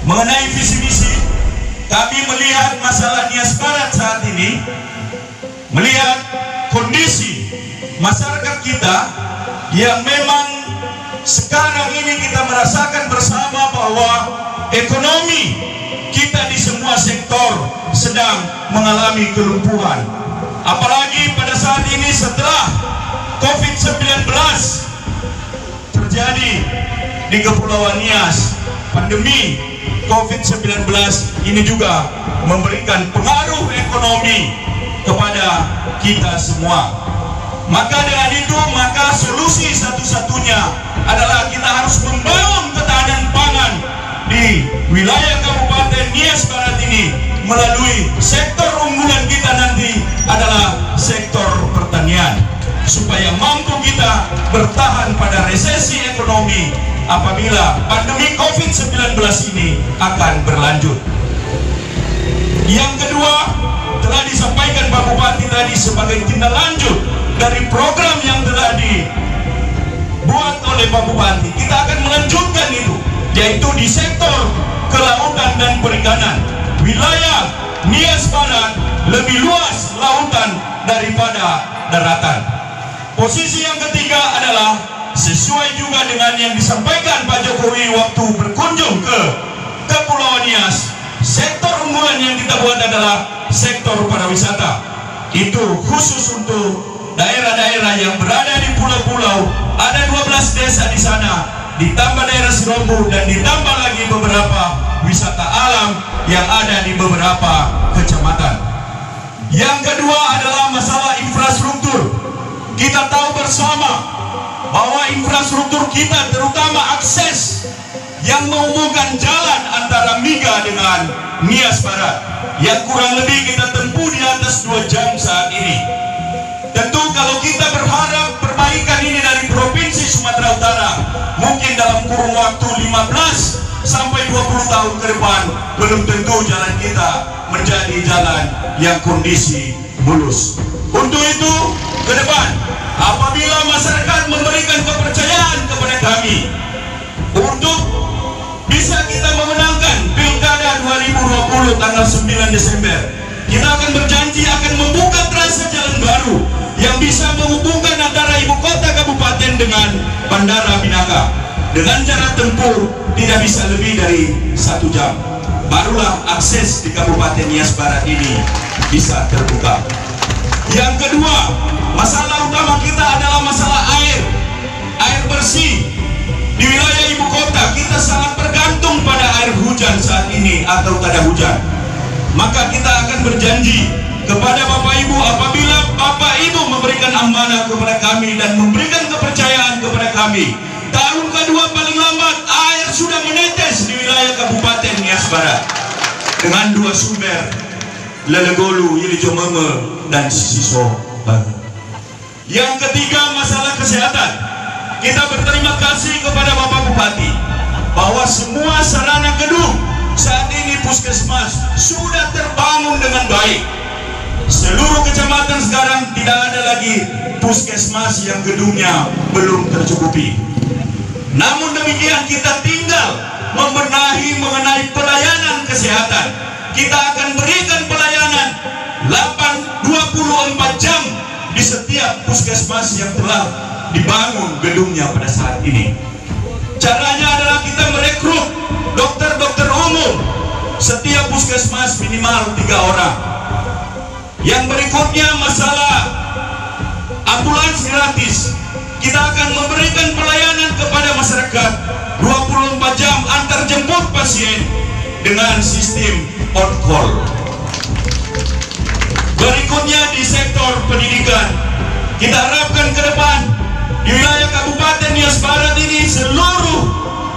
Mengenai visi misi, kami melihat masalah Nias Barat saat ini, melihat kondisi masyarakat kita yang memang sekarang ini kita merasakan bersama bahwa ekonomi kita di semua sektor sedang mengalami kelumpuhan. Apalagi pada saat ini setelah COVID-19 terjadi di Kepulauan Nias, pandemi COVID-19 ini juga memberikan pengaruh ekonomi kepada kita semua. Maka dengan itu, maka solusi satu-satunya adalah kita harus membangun ketahanan pangan di wilayah Kabupaten Nias Barat ini melalui sektor unggulan kita nanti adalah sektor pertanian, supaya mampu kita bertahan pada resesi ekonomi apabila pandemi COVID-19 ini akan berlanjut. Yang kedua, telah disampaikan Pak Bupati tadi sebagai tindak lanjut dari program yang telah dibuat oleh Pak Bupati. Kita akan melanjutkan itu, yaitu di sektor kelautan dan perikanan. Wilayah Nias Barat lebih luas lautan daripada daratan. Posisi yang ketiga adalah sesuai juga dengan yang disampaikan Pak Jokowi waktu berkunjung ke Kepulauan Nias. Sektor unggulan yang kita buat adalah sektor pariwisata. Itu khusus untuk daerah-daerah yang berada di pulau-pulau. Ada 12 desa di sana, ditambah daerah Sirombo, dan ditambah lagi beberapa wisata alam yang ada di beberapa kecamatan. Yang kedua adalah masalah infrastruktur. Kita tahu bersama bahwa infrastruktur kita, terutama akses yang menghubungkan jalan antara Miga dengan Nias Barat, yang kurang lebih kita tempuh di atas 2 jam saat ini. Tentu kalau kita berharap perbaikan ini dari Provinsi Sumatera Utara, mungkin dalam kurun waktu 15 sampai 20 tahun ke depan, belum tentu jalan kita menjadi jalan yang kondisi mulus. Untuk itu, ke depan, apabila masyarakat memberikan kepercayaan kepada kami untuk bisa kita memenangkan Pilkada 2020 tanggal 9 Desember, kita akan berjanji akan membuka trase jalan baru yang bisa menghubungkan antara ibu kota kabupaten dengan Bandara Binaga dengan jarak tempuh tidak bisa lebih dari 1 jam. Barulah akses di Kabupaten Nias Barat ini bisa terbuka. Yang kedua, masalah utama kita adalah masalah air bersih. Di wilayah ibu kota kita sangat bergantung pada air hujan saat ini atau tak ada hujan. Maka kita akan berjanji kepada Bapak Ibu, apabila Bapak Ibu memberikan amanah kepada kami dan memberikan kepercayaan kepada kami, tahun kedua paling lambat air sudah menetes di wilayah Kabupaten Nias Barat dengan 2 sumber, Lelegolu, Yilijomeme, dan Sisiso Baru. Yang ketiga, masalah kesehatan. Kita berterima kasih kepada Bapak Bupati bahwa semua sarana gedung saat ini puskesmas sudah terbangun dengan baik. Seluruh kecamatan sekarang tidak ada lagi puskesmas yang gedungnya belum tercukupi. Namun demikian, kita tinggal membenahi mengenai pelayanan kesehatan. Kita akan berikan pelayanan 24 jam di setiap puskesmas yang telah dibangun gedungnya pada saat ini. Caranya adalah kita merekrut dokter-dokter umum setiap puskesmas minimal 3 orang. Yang berikutnya masalah ambulans gratis. Kita akan memberikan pelayanan kepada masyarakat 24 jam antar jemput pasien dengan sistem on call. Berikutnya di sektor pendidikan, kita harapkan ke depan di wilayah Kabupaten Nias Barat ini seluruh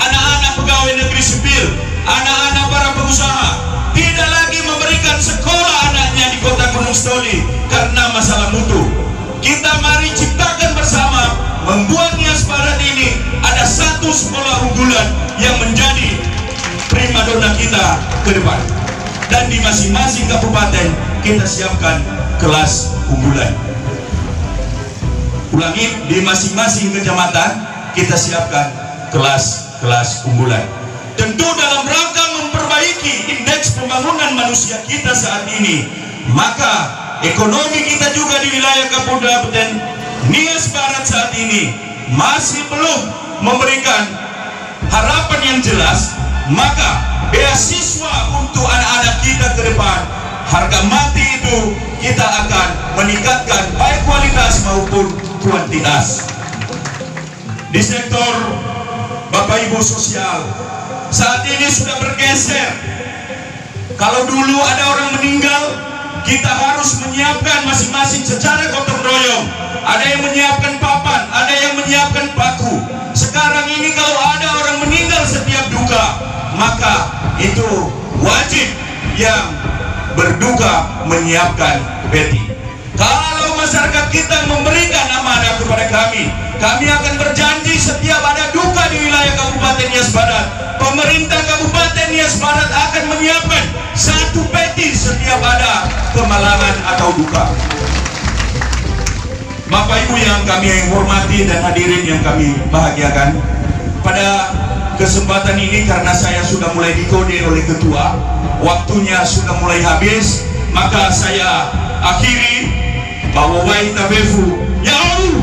anak-anak pegawai negeri sipil, anak-anak para pengusaha tidak lagi memberikan sekolah anaknya di Kota Gunung Stoli karena masalah mutu. Kita mari ciptakan bersama, membuat Nias Barat ini ada 1 sekolah unggulan yang menjadi primadona kita ke depan. Dan di masing-masing kabupaten kita siapkan kelas unggulan. Ulangi, di masing-masing kecamatan kita siapkan kelas-kelas unggulan. Tentu dalam rangka pembangunan manusia kita saat ini, maka ekonomi kita juga di wilayah Kabupaten Nias Barat saat ini masih belum memberikan harapan yang jelas. Maka beasiswa untuk anak-anak kita ke depan, harga mati itu kita akan meningkatkan baik kualitas maupun kuantitas. Di sektor Bapak Ibu sosial saat ini sudah bergeser. Kalau dulu ada orang meninggal, kita harus menyiapkan masing-masing secara gotong royong. Ada yang menyiapkan papan, ada yang menyiapkan paku. Sekarang ini kalau ada orang meninggal setiap duka, maka itu wajib yang berduka menyiapkan peti. Kalau masyarakat kita memberikan amanah kepada kami akan berjanji setiap ada duka di wilayah Kabupaten Nias Barat, pemerintah Kabupaten Nias Barat akan menyiapkan 1 peti setiap ada kemalangan atau duka. Bapak Ibu yang kami hormati dan hadirin yang kami bahagiakan, pada kesempatan ini karena saya sudah mulai dikode oleh ketua, waktunya sudah mulai habis, maka saya akhiri bahwa Waita Befu ya Allah,